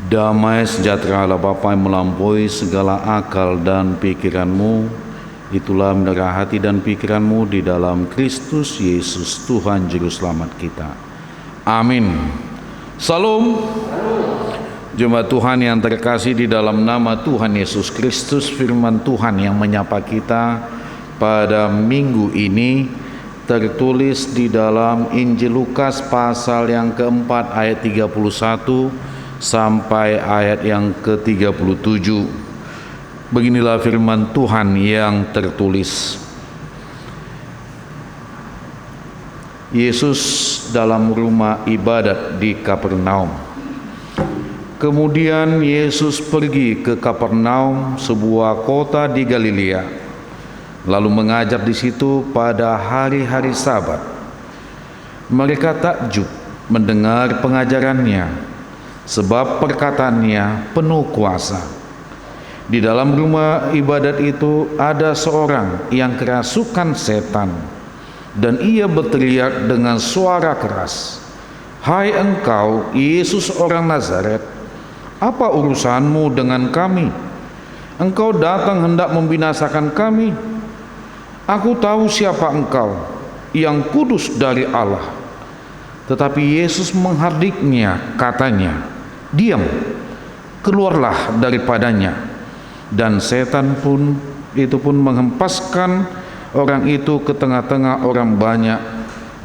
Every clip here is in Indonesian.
Damai sejahtera Allah Bapa yang melampaui segala akal dan pikiranmu, itulah mendarah hati dan pikiranmu di dalam Kristus Yesus Tuhan Juru Selamat kita. Amin. Salam. Jemaat Tuhan yang terkasih, di dalam nama Tuhan Yesus Kristus, firman Tuhan yang menyapa kita pada minggu ini tertulis di dalam Injil Lukas pasal yang keempat ayat 31 sampai ayat yang ke-37. Beginilah firman Tuhan yang tertulis. Yesus dalam rumah ibadat di Kapernaum. Kemudian Yesus pergi ke Kapernaum, sebuah kota di Galilea, lalu mengajar di situ pada hari-hari Sabat. Mereka takjub mendengar pengajarannya, sebab perkataannya penuh kuasa. Di dalam rumah ibadat itu ada seorang yang kerasukan setan, dan ia berteriak dengan suara keras, "Hai engkau, Yesus orang Nazaret, apa urusanmu dengan kami? Engkau datang hendak membinasakan kami. Aku tahu siapa engkau, yang kudus dari Allah." Tetapi Yesus menghardiknya, katanya, "Diam, keluarlah daripadanya." Dan setan pun menghempaskan orang itu ke tengah-tengah orang banyak,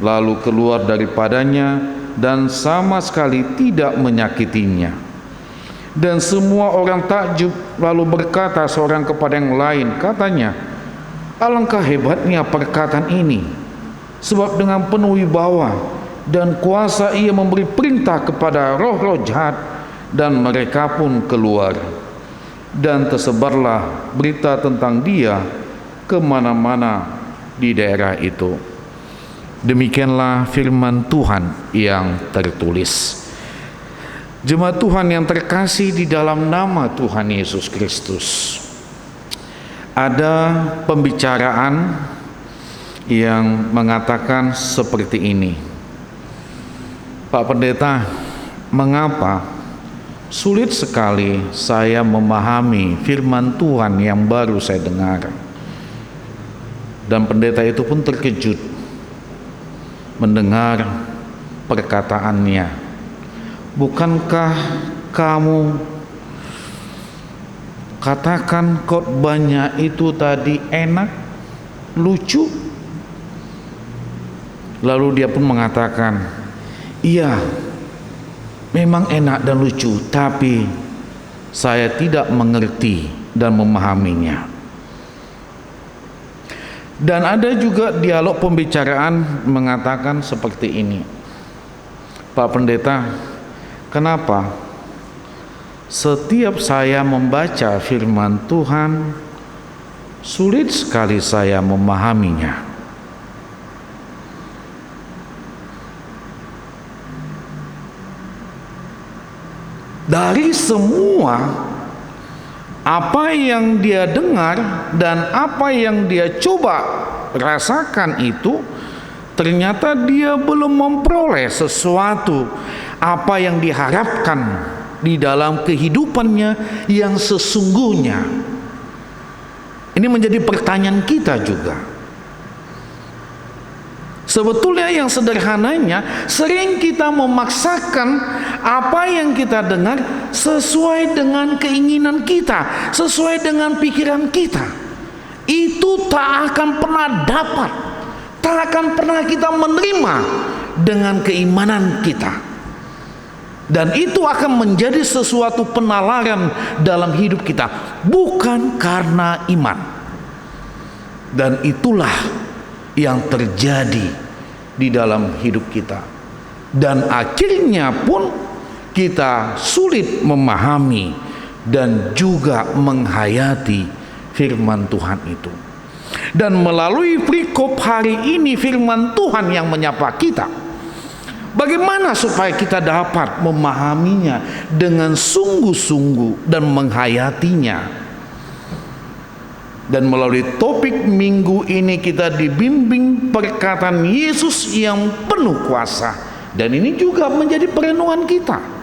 lalu keluar daripadanya dan sama sekali tidak menyakitinya. Dan semua orang takjub, lalu berkata seorang kepada yang lain, katanya, "Alangkah hebatnya perkataan ini, sebab dengan penuh wibawa dan kuasa ia memberi perintah kepada roh-roh jahat, dan mereka pun keluar." Dan tersebarlah berita tentang dia kemana-mana di daerah itu. Demikianlah firman Tuhan yang tertulis. Jemaat Tuhan yang terkasih, di dalam nama Tuhan Yesus Kristus, ada pembicaraan yang mengatakan seperti ini, "Pak Pendeta, mengapa sulit sekali saya memahami firman Tuhan yang baru saya dengar?" Dan pendeta itu pun terkejut mendengar perkataannya. "Bukankah kamu katakan khotbahnya itu tadi enak, lucu?" Lalu dia pun mengatakan, "Iya, memang enak dan lucu, tapi saya tidak mengerti dan memahaminya." Dan ada juga dialog pembicaraan mengatakan seperti ini, "Pak Pendeta, kenapa setiap saya membaca firman Tuhan, sulit sekali saya memahaminya?" Dari semua apa yang dia dengar dan apa yang dia coba rasakan itu, ternyata dia belum memperoleh sesuatu apa yang diharapkan di dalam kehidupannya yang sesungguhnya. Ini menjadi pertanyaan kita juga. Sebetulnya yang sederhananya, sering kita memaksakan apa yang kita dengar sesuai dengan keinginan kita, sesuai dengan pikiran kita. Itu tak akan pernah dapat, tak akan pernah kita menerima dengan keimanan kita. Dan itu akan menjadi sesuatu penalaran dalam hidup kita, bukan karena iman. Dan itulah yang terjadi di dalam hidup kita, dan akhirnya pun kita sulit memahami dan juga menghayati firman Tuhan itu. Dan melalui perikop hari ini, firman Tuhan yang menyapa kita, bagaimana supaya kita dapat memahaminya dengan sungguh-sungguh dan menghayatinya. Dan melalui topik minggu ini kita dibimbing perkataan Yesus yang penuh kuasa. Dan ini juga menjadi perenungan kita.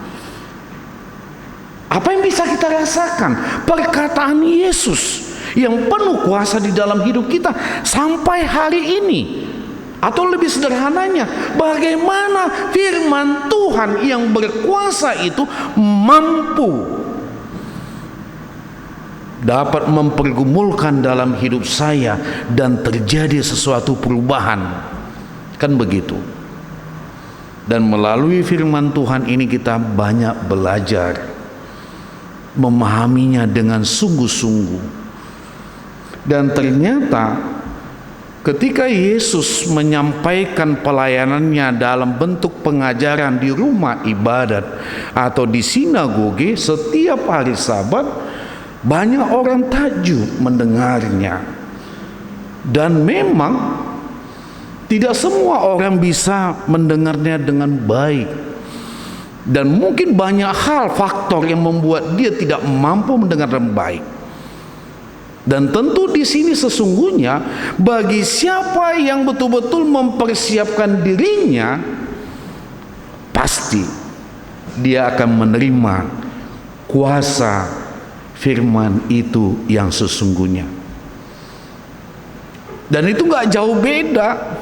Apa yang bisa kita rasakan? Perkataan Yesus yang penuh kuasa di dalam hidup kita sampai hari ini. Atau lebih sederhananya, bagaimana firman Tuhan yang berkuasa itu mampu dapat mempergumulkan dalam hidup saya dan terjadi sesuatu perubahan. Kan begitu. Dan melalui firman Tuhan ini kita banyak belajar memahaminya dengan sungguh-sungguh. Dan ternyata ketika Yesus menyampaikan pelayanannya dalam bentuk pengajaran di rumah ibadat atau di sinagoge setiap hari Sabat, banyak orang takjub mendengarnya. Dan memang tidak semua orang bisa mendengarnya dengan baik. Dan mungkin banyak hal faktor yang membuat dia tidak mampu mendengar dengan baik. Dan tentu di sini sesungguhnya bagi siapa yang betul-betul mempersiapkan dirinya, pasti dia akan menerima kuasa firman itu yang sesungguhnya. Dan itu gak jauh beda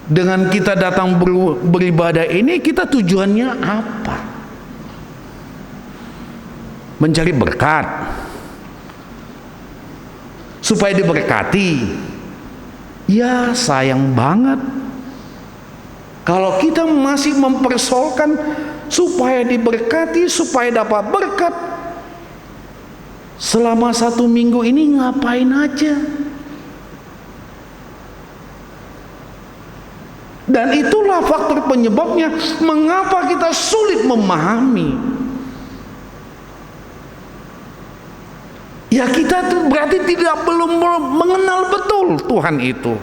dengan kita datang beribadah ini. Kita tujuannya apa? Mencari berkat, supaya diberkati. Ya sayang banget kalau kita masih mempersoalkan supaya diberkati, supaya dapat berkat. Selama 1 minggu ini ngapain aja? Dan itulah faktor penyebabnya mengapa kita sulit memahami. Ya kita tuh berarti belum mengenal betul Tuhan itu.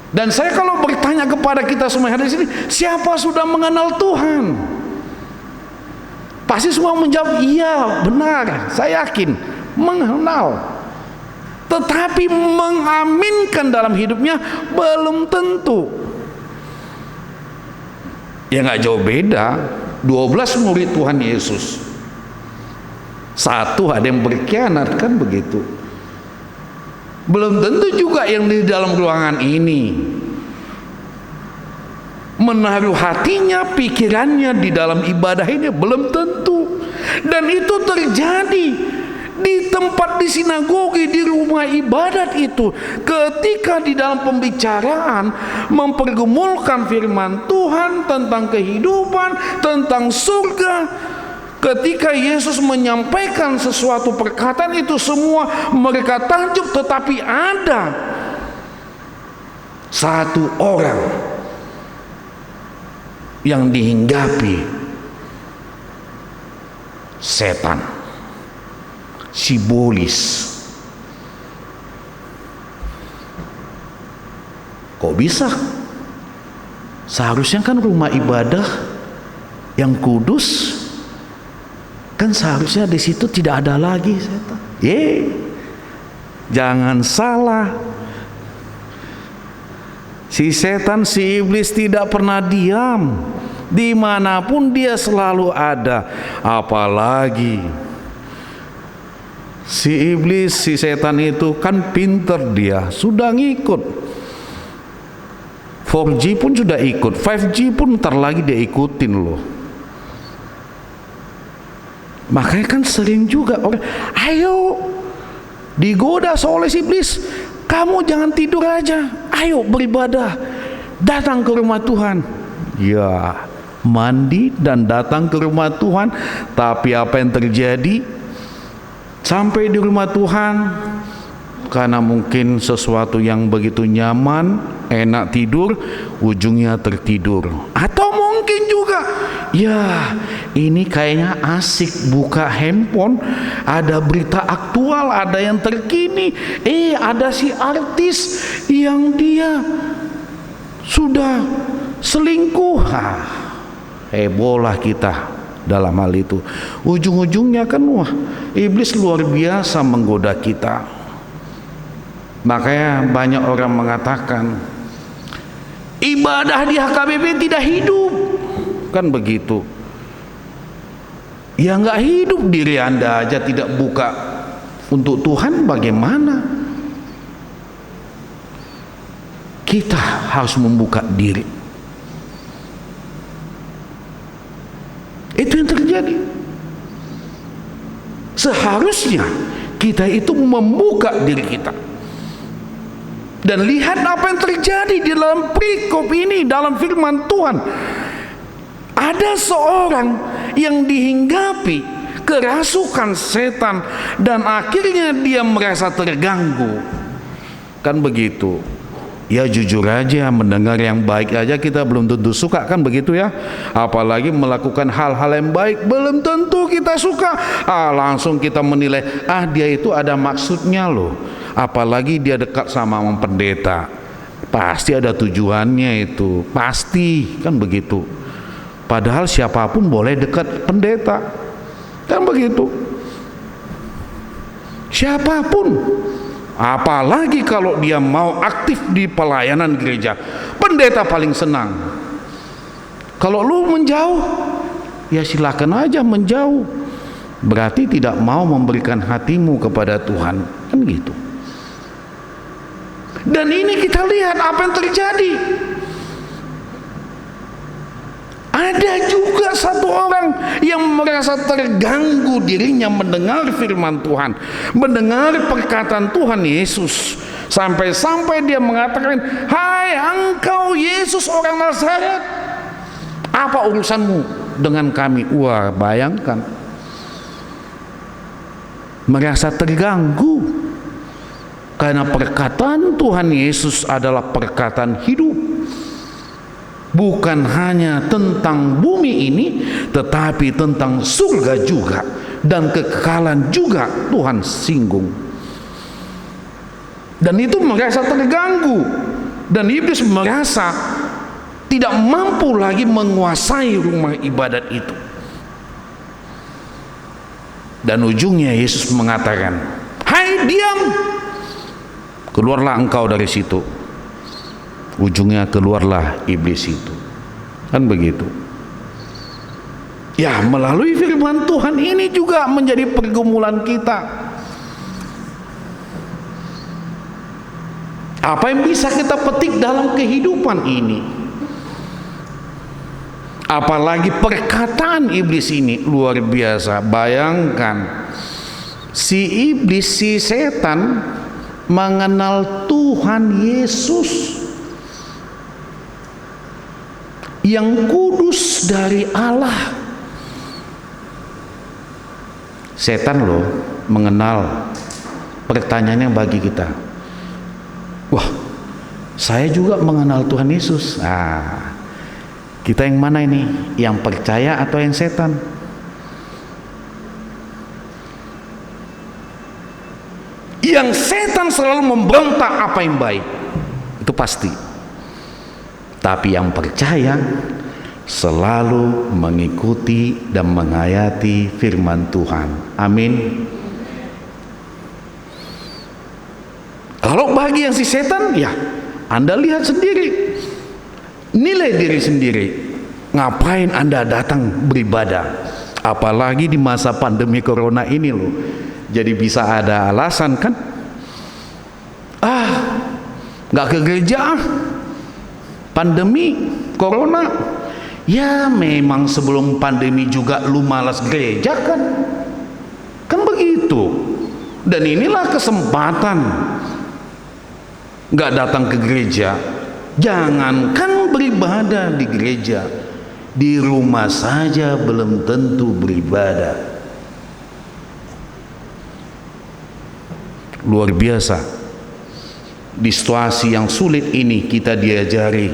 Dan saya kalau bertanya kepada kita semua hari di sini, siapa sudah mengenal Tuhan? Pasti semua menjawab, iya benar, saya yakin mengenal. Tetapi mengaminkan dalam hidupnya belum tentu. Ya nggak jauh beda, 12 murid Tuhan Yesus. Satu ada yang berkhianat, kan begitu. Belum tentu juga yang di dalam ruangan ini menaruh hatinya, pikirannya di dalam ibadah ini, belum tentu. Dan itu terjadi di tempat, di sinagoge, di rumah ibadat itu, ketika di dalam pembicaraan mempergumulkan firman Tuhan tentang kehidupan, tentang surga. Ketika Yesus menyampaikan sesuatu perkataan itu, semua mereka takjub. Tetapi ada satu orang yang dihinggapi setan, si iblis. Kok bisa? Seharusnya kan rumah ibadah yang kudus, kan seharusnya di situ tidak ada lagi setan. Jangan salah. Si setan, si iblis tidak pernah diam. Dimanapun dia selalu ada. Apalagi si iblis, si setan itu kan pinter, dia sudah ngikut. 4G pun sudah ikut, 5G pun ntar lagi dia ikutin loh. Makanya kan sering juga orang, ayo digoda oleh si iblis, kamu jangan tidur aja, ayo beribadah, datang ke rumah Tuhan. Ya, mandi dan datang ke rumah Tuhan. Tapi apa yang terjadi? Sampai di rumah Tuhan, karena mungkin sesuatu yang begitu nyaman, enak tidur, ujungnya tertidur. Atau mungkin juga, ya ini kayaknya asik buka handphone, ada berita aktual, ada yang terkini, ada si artis yang dia sudah selingkuh. Hebohlah kita dalam hal itu. Ujung-ujungnya kan iblis luar biasa menggoda kita. Makanya banyak orang mengatakan ibadah di HKBP tidak hidup. kan begitu. Ya nggak hidup, diri Anda aja tidak buka untuk Tuhan, bagaimana? Kita harus membuka diri. Itu yang terjadi. Seharusnya kita itu membuka diri kita. Dan lihat apa yang terjadi di dalam perikop ini, dalam firman Tuhan. Ada seorang yang dihinggapi kerasukan setan dan akhirnya dia merasa terganggu. Kan begitu. Ya jujur aja, mendengar yang baik aja kita belum tentu suka, kan begitu ya. Apalagi melakukan hal-hal yang baik belum tentu kita suka. Langsung kita menilai, dia itu ada maksudnya loh. Apalagi dia dekat sama pendeta, pasti ada tujuannya itu, pasti, kan begitu. Padahal siapapun boleh dekat pendeta, kan begitu. Siapapun, apalagi kalau dia mau aktif di pelayanan gereja, pendeta paling senang. Kalau lu menjauh, ya silakan aja menjauh. Berarti tidak mau memberikan hatimu kepada Tuhan, kan gitu. Dan ini kita lihat apa yang terjadi. Ada juga satu orang yang merasa terganggu dirinya mendengar firman Tuhan, mendengar perkataan Tuhan Yesus, sampai-sampai dia mengatakan, "Hai engkau Yesus orang Nazaret, apa urusanmu dengan kami?" Wah, bayangkan, merasa terganggu karena perkataan Tuhan Yesus adalah perkataan hidup. Bukan hanya tentang bumi ini, tetapi tentang surga juga, dan kekekalan juga Tuhan singgung. Dan itu merasa terganggu, dan iblis merasa tidak mampu lagi menguasai rumah ibadat itu. Dan ujungnya Yesus mengatakan, "Hai, diam! Keluarlah engkau dari situ." Ujungnya keluarlah iblis itu, kan begitu. Ya, melalui firman Tuhan ini juga menjadi pergumulan kita. Apa yang bisa kita petik dalam kehidupan ini? Apalagi perkataan iblis ini luar biasa. Bayangkan, si iblis, si setan mengenal Tuhan Yesus yang kudus dari Allah. Setan loh mengenal. Pertanyaannya bagi kita, wah, saya juga mengenal Tuhan Yesus. Kita yang mana ini? Yang percaya atau yang setan? Yang setan selalu memberontak apa yang baik, itu pasti. Tapi yang percaya selalu mengikuti dan menghayati firman Tuhan. Amin. Kalau bagi yang si setan, ya Anda lihat sendiri, nilai diri sendiri. Ngapain Anda datang beribadah? Apalagi di masa pandemi corona ini loh. Jadi bisa ada alasan kan? Nggak ke gereja, pandemi corona. Ya memang sebelum pandemi juga lu malas gereja kan? Kan begitu. Dan inilah kesempatan. Nggak datang ke gereja, jangankan beribadah di gereja, di rumah saja belum tentu beribadah. Luar biasa. Di situasi yang sulit ini kita diajari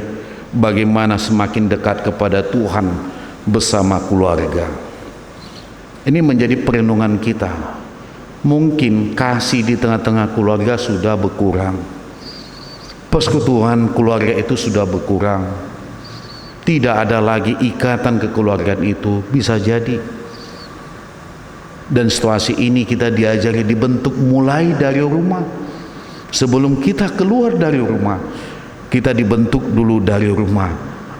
bagaimana semakin dekat kepada Tuhan bersama keluarga. Ini menjadi perenungan kita. Mungkin kasih di tengah-tengah keluarga sudah berkurang. Persekutuan keluarga itu sudah berkurang. Tidak ada lagi ikatan kekeluargaan itu, bisa jadi. Dan situasi ini kita diajari dibentuk mulai dari rumah. Sebelum kita keluar dari rumah, kita dibentuk dulu dari rumah.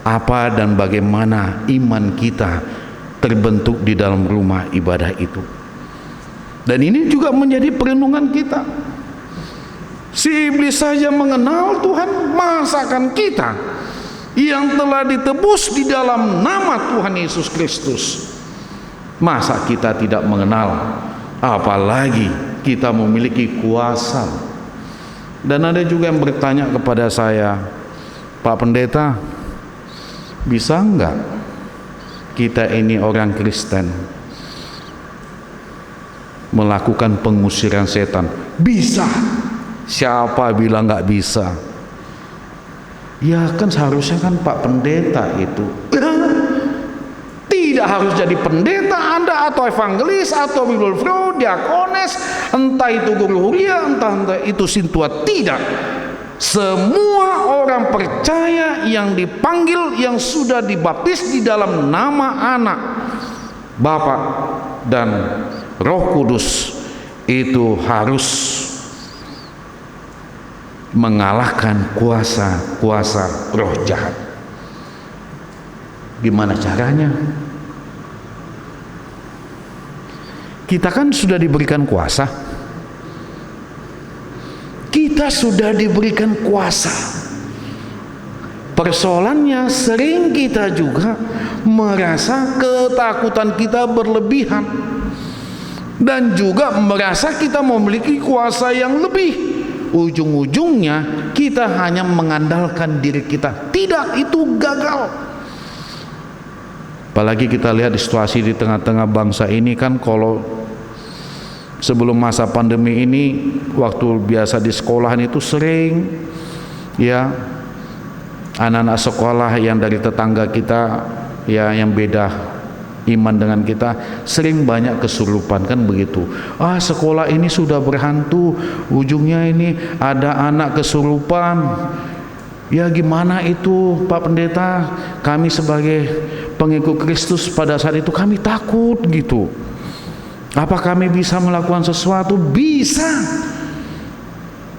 apa dan bagaimana iman kita terbentuk di dalam rumah ibadah itu. Dan ini juga menjadi perenungan kita. Si iblis saja mengenal Tuhan, masakan kita yang telah ditebus di dalam nama Tuhan Yesus Kristus, masa kita tidak mengenal, apalagi kita memiliki kuasa. Dan ada juga yang bertanya kepada saya, Pak Pendeta, bisa enggak kita ini orang Kristen melakukan pengusiran setan? Bisa. Siapa bilang enggak bisa? Ya kan seharusnya kan Pak Pendeta itu. Tidak harus jadi pendeta Anda, atau evangelis, atau bibelfro, diakones, entah itu guru huria, entah itu sintua. Tidak. Semua orang percaya yang dipanggil, yang sudah dibaptis di dalam nama Anak, Bapa dan Roh Kudus, itu harus mengalahkan kuasa-kuasa roh jahat. Gimana caranya? Kita kan sudah diberikan kuasa. Kita sudah diberikan kuasa. Persoalannya sering kita juga merasa ketakutan kita berlebihan, dan juga merasa kita memiliki kuasa yang lebih. Ujung-ujungnya kita hanya mengandalkan diri kita. Tidak, itu gagal. Apalagi kita lihat situasi di tengah-tengah bangsa ini kan, kalau sebelum masa pandemi ini, waktu biasa di sekolahan itu sering ya anak-anak sekolah yang dari tetangga kita ya, yang beda iman dengan kita, sering banyak kesurupan kan begitu. Sekolah ini sudah berhantu, ujungnya ini ada anak kesurupan. Ya gimana itu Pak Pendeta, kami sebagai pengikut Kristus pada saat itu kami takut gitu. Apa kami bisa melakukan sesuatu? Bisa.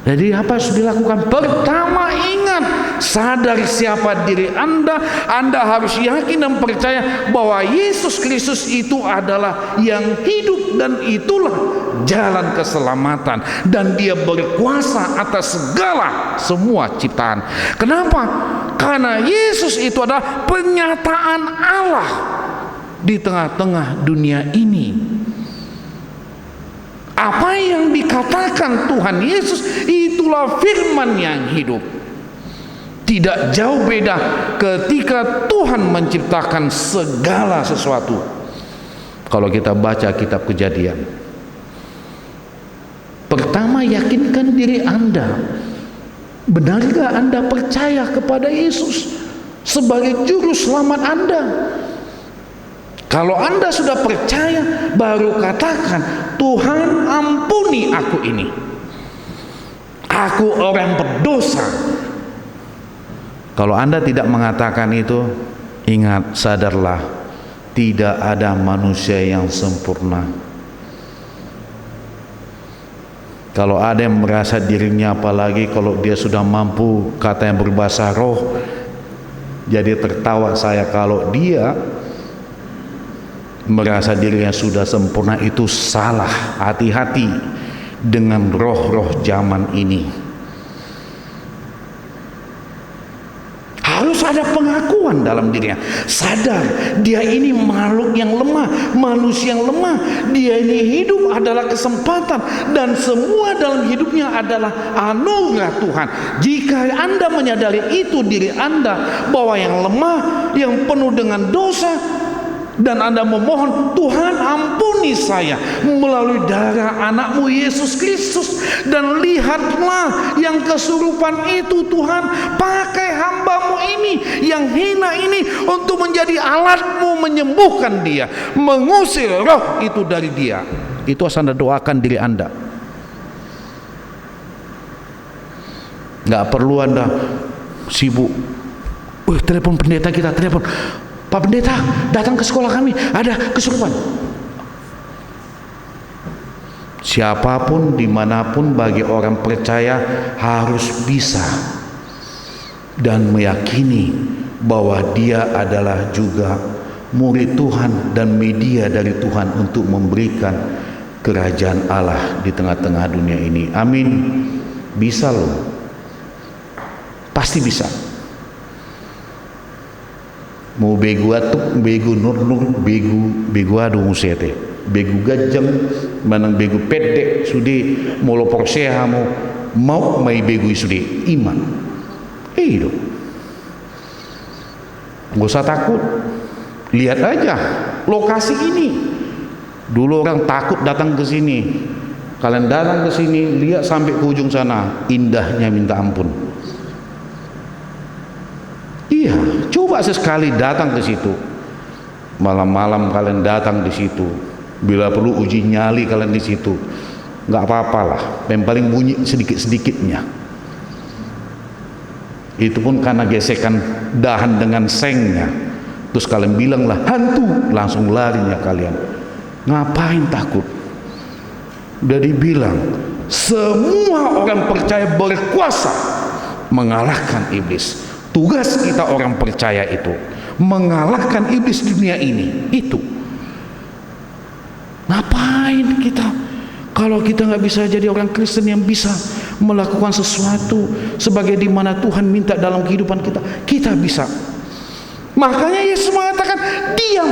Jadi apa harus dilakukan? Pertama, ingat, sadari siapa diri Anda. Anda harus yakin dan percaya bahwa Yesus Kristus itu adalah yang hidup, dan itulah jalan keselamatan, dan Dia berkuasa atas segala semua ciptaan. Kenapa? Karena Yesus itu adalah penyataan Allah di tengah-tengah dunia ini. Apa yang dikatakan Tuhan Yesus itulah firman yang hidup. Tidak jauh beda ketika Tuhan menciptakan segala sesuatu. Kalau kita baca kitab Kejadian, pertama yakinkan diri Anda. Benarkah Anda percaya kepada Yesus sebagai juru selamat Anda? Kalau Anda sudah percaya, baru katakan, Tuhan ampuni aku ini. Aku orang berdosa. Kalau Anda tidak mengatakan itu, ingat, sadarlah, tidak ada manusia yang sempurna. Kalau ada yang merasa dirinya, apalagi kalau dia sudah mampu katanya berbahasa roh, jadi tertawa saya kalau dia merasa dirinya sudah sempurna, itu salah. Hati-hati dengan roh-roh zaman ini. Harus ada pengakuan dalam dirinya, sadar dia ini makhluk yang lemah, manusia yang lemah. Dia ini hidup adalah kesempatan, dan semua dalam hidupnya adalah anugerah Tuhan. Jika Anda menyadari itu diri Anda, bahwa yang lemah, yang penuh dengan dosa, dan Anda memohon, Tuhan ampuni saya melalui darah anakmu Yesus Kristus, dan lihatlah yang kesurupan itu, Tuhan pakai hambamu ini yang hina ini untuk menjadi alatmu menyembuhkan dia, mengusir roh itu dari dia. Itu harus Anda doakan diri Anda. Nggak perlu Anda sibuk, telepon pendeta kita, telepon, Pak Pendeta datang ke sekolah kami, ada kesurupan. Siapapun dimanapun, bagi orang percaya harus bisa dan meyakini bahwa dia adalah juga murid Tuhan dan media dari Tuhan untuk memberikan kerajaan Allah di tengah-tengah dunia ini. Amin. Bisa loh, pasti bisa. Mau begu atuk, begu nur, begu adu musete, begu gajang, manang begu pedek, sudi molo porseha mau mai begu sudi iman. Itu nggak usah takut. Lihat aja lokasi ini. Dulu orang takut datang ke sini. Kalian datang ke sini, lihat sampai ke ujung sana, indahnya minta ampun. Iya, coba sesekali datang ke situ. Malam-malam kalian datang di situ. Bila perlu uji nyali kalian di situ. Nggak apa-apalah, yang paling bunyi sedikit-sedikitnya. Itu pun karena gesekan dahan dengan sengnya. Terus kalian bilanglah hantu, langsung larinya kalian. Ngapain takut? Udah dibilang semua orang percaya berkuasa mengalahkan iblis. Tugas kita orang percaya itu mengalahkan iblis di dunia ini. Itu ngapain kita kalau kita nggak bisa jadi orang Kristen yang bisa melakukan sesuatu sebagai dimana Tuhan minta dalam kehidupan kita, kita bisa. Makanya Yesus mengatakan diam,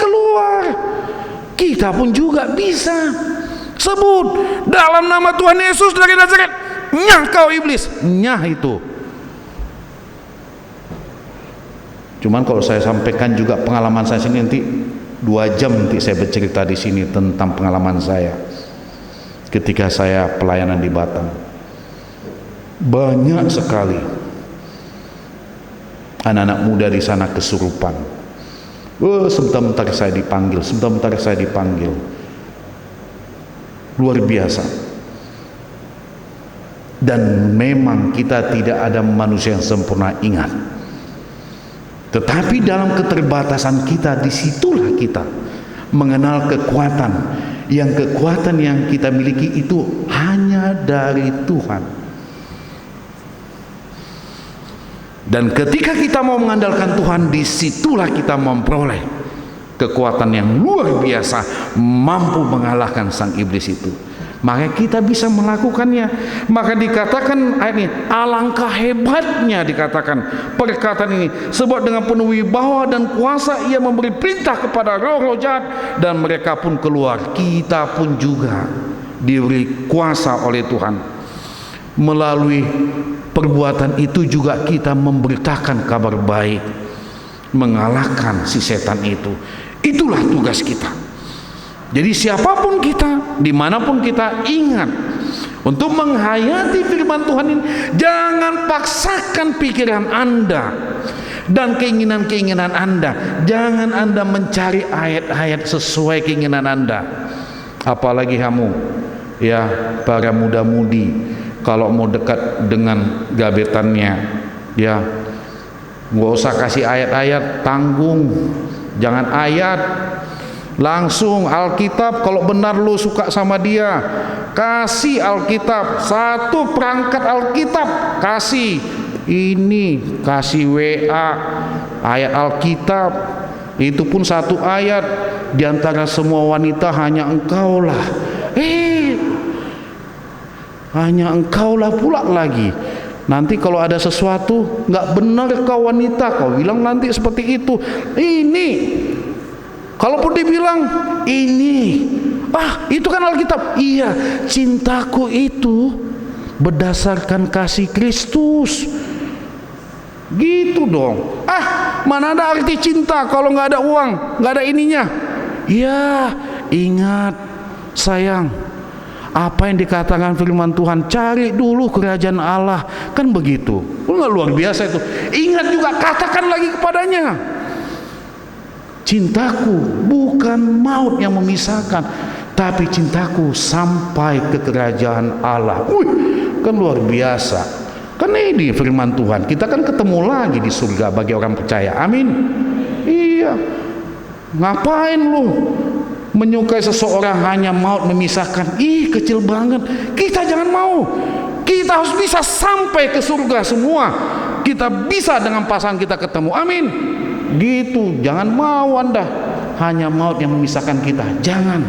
keluar. Kita pun juga bisa sebut dalam nama Tuhan Yesus dari Nazaret, nyah kau iblis, nyah itu. Cuman kalau saya sampaikan juga pengalaman saya sini, nanti 2 jam nanti saya bercerita di sini tentang pengalaman saya ketika saya pelayanan di Batam. Banyak sekali anak-anak muda di sana kesurupan. Sebentar-bentar saya dipanggil. Luar biasa. Dan memang kita tidak ada manusia yang sempurna, ingat. Tetapi dalam keterbatasan kita, disitulah kita mengenal kekuatan yang kita miliki itu hanya dari Tuhan. Dan ketika kita mau mengandalkan Tuhan, disitulah kita memperoleh kekuatan yang luar biasa, mampu mengalahkan sang iblis itu. Maka kita bisa melakukannya. Maka dikatakan ayat ini, alangkah hebatnya dikatakan perkataan ini, sebab dengan penuh wibawa dan kuasa ia memberi perintah kepada roh-roh jahat dan mereka pun keluar. Kita pun juga diberi kuasa oleh Tuhan. Melalui perbuatan itu juga kita memberitakan kabar baik, mengalahkan si setan itu. Itulah tugas kita. Jadi siapapun kita, dimanapun kita, ingat untuk menghayati firman Tuhan ini, jangan paksakan pikiran Anda dan keinginan-keinginan Anda. Jangan Anda mencari ayat-ayat sesuai keinginan Anda. Apalagi kamu, ya para muda-mudi, kalau mau dekat dengan gabetannya, ya nggak usah kasih ayat-ayat, tanggung. Jangan ayat, langsung Alkitab. Kalau benar lu suka sama dia, kasih Alkitab, 1 perangkat Alkitab, kasih ini, kasih WA ayat Alkitab. Itu pun 1 ayat. Di antara semua wanita hanya engkaulah, hanya engkaulah pula lagi. Nanti kalau ada sesuatu nggak benar kau wanita, kau bilang nanti seperti itu. Ini kalaupun dibilang ini, itu kan Alkitab. Iya, cintaku itu berdasarkan kasih Kristus. Gitu dong. Mana ada arti cinta kalau nggak ada uang, nggak ada ininya. Ya, ingat sayang, apa yang dikatakan firman Tuhan, cari dulu kerajaan Allah, kan begitu. Nggak luar biasa itu. Ingat juga, katakan lagi kepadanya, cintaku bukan maut yang memisahkan, tapi cintaku sampai ke kerajaan Allah. Kan luar biasa. Kan ini firman Tuhan. Kita kan ketemu lagi di surga bagi orang percaya. Amin. Iya. Ngapain lu menyukai seseorang hanya maut memisahkan? Kecil banget. Kita jangan mau. Kita harus bisa sampai ke surga semua. kita bisa dengan pasangan kita ketemu. Amin. Gitu, jangan mau Anda hanya maut yang memisahkan kita. Jangan.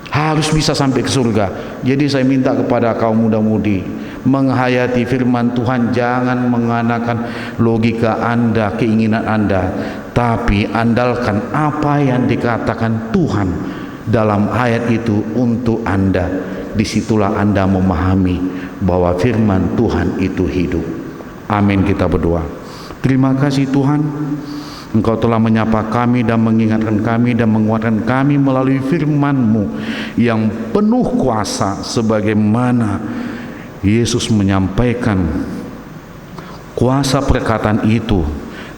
Harus bisa sampai ke surga. Jadi saya minta kepada kaum muda-mudi, menghayati firman Tuhan, jangan mengandalkan logika Anda, keinginan Anda, tapi andalkan apa yang dikatakan Tuhan dalam ayat itu untuk Anda. Disitulah Anda memahami bahwa firman Tuhan itu hidup. Amin. Kita berdoa. Terima kasih Tuhan, Engkau telah menyapa kami dan mengingatkan kami dan menguatkan kami melalui firman-Mu yang penuh kuasa, sebagaimana Yesus menyampaikan kuasa perkataan itu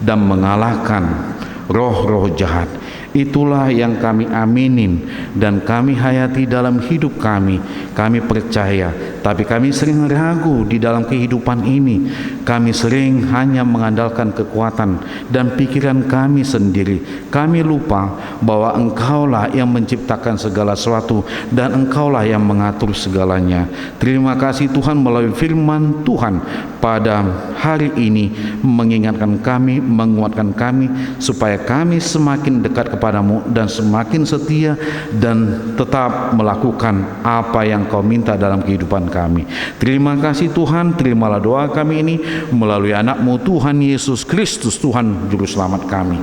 dan mengalahkan roh-roh jahat. Itulah yang kami aminin dan kami hayati dalam hidup kami. Kami percaya, tapi kami sering ragu di dalam kehidupan ini. Kami sering hanya mengandalkan kekuatan dan pikiran kami sendiri. Kami lupa bahwa Engkaulah yang menciptakan segala sesuatu dan Engkaulah yang mengatur segalanya. Terima kasih Tuhan, melalui firman Tuhan pada hari ini mengingatkan kami, menguatkan kami, supaya kami semakin dekat kepadamu dan semakin setia dan tetap melakukan apa yang Kau minta dalam kehidupan kami. Terima kasih Tuhan, terimalah doa kami ini melalui anak-Mu Tuhan Yesus Kristus, Tuhan Juru Selamat kami.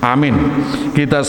Amin. Kita